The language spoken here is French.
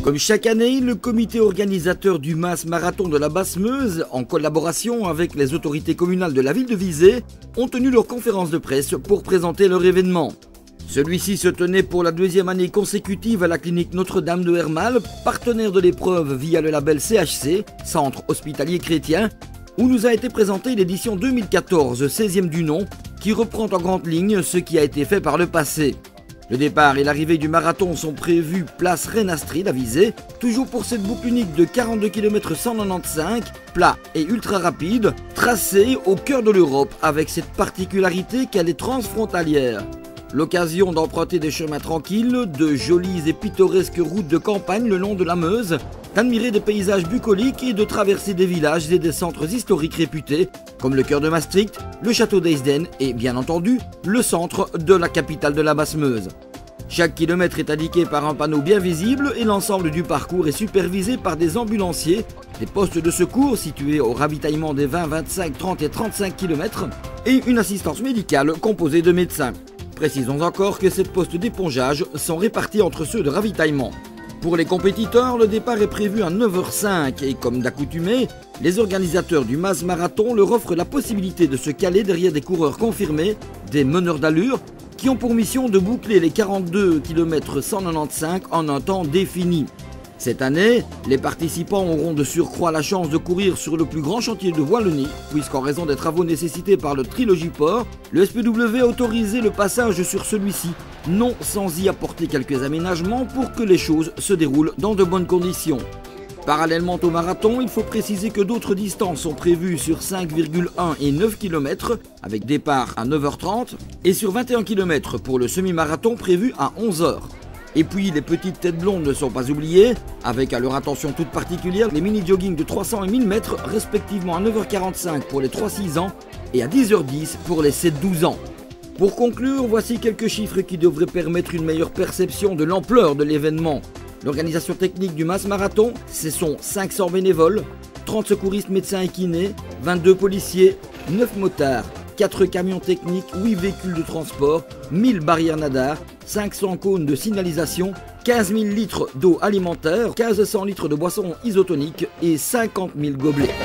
Comme chaque année, le comité organisateur du MAS Marathon de la Basse-Meuse, en collaboration avec les autorités communales de la ville de Visé, ont tenu leur conférence de presse pour présenter leur événement. Celui-ci se tenait pour la deuxième année consécutive à la clinique Notre-Dame de Hermal, partenaire de l'épreuve via le label CHC, Centre Hospitalier Chrétien, où nous a été présentée l'édition 2014, 16e du nom, qui reprend en grande ligne ce qui a été fait par le passé. Le départ et l'arrivée du marathon sont prévus place Reine-Astrid à Visé, toujours pour cette boucle unique de 42 km 195, plat et ultra rapide, tracée au cœur de l'Europe avec cette particularité qu'elle est transfrontalière. L'occasion d'emprunter des chemins tranquilles, de jolies et pittoresques routes de campagne le long de la Meuse, d'admirer des paysages bucoliques et de traverser des villages et des centres historiques réputés, comme le cœur de Maastricht, le château d'Eysden et, bien entendu, le centre de la capitale de la Basse-Meuse. Chaque kilomètre est indiqué par un panneau bien visible et l'ensemble du parcours est supervisé par des ambulanciers, des postes de secours situés au ravitaillement des 20, 25, 30 et 35 km et une assistance médicale composée de médecins. Précisons encore que ces postes d'épongeage sont répartis entre ceux de ravitaillement. Pour les compétiteurs, le départ est prévu à 9h05 et comme d'accoutumé, les organisateurs du MAS Marathon leur offrent la possibilité de se caler derrière des coureurs confirmés, des meneurs d'allure, qui ont pour mission de boucler les 42 km 195 en un temps défini. Cette année, les participants auront de surcroît la chance de courir sur le plus grand chantier de Wallonie, puisqu'en raison des travaux nécessités par le Trilogie-Port, le SPW a autorisé le passage sur celui-ci, non sans y apporter quelques aménagements pour que les choses se déroulent dans de bonnes conditions. Parallèlement au marathon, il faut préciser que d'autres distances sont prévues sur 5,1 et 9 km, avec départ à 9h30, et sur 21 km pour le semi-marathon prévu à 11h. Et puis les petites têtes blondes ne sont pas oubliées, avec à leur attention toute particulière les mini-jogging de 300 et 1000 mètres, respectivement à 9h45 pour les 3-6 ans et à 10h10 pour les 7-12 ans. Pour conclure, voici quelques chiffres qui devraient permettre une meilleure perception de l'ampleur de l'événement. L'organisation technique du MAS Marathon, ce sont 500 bénévoles, 30 secouristes médecins et kinés, 22 policiers, 9 motards, 4 camions techniques, 8 véhicules de transport, 1000 barrières nadars, 500 cônes de signalisation, 15 000 litres d'eau alimentaire, 1500 litres de boissons isotoniques et 50 000 gobelets.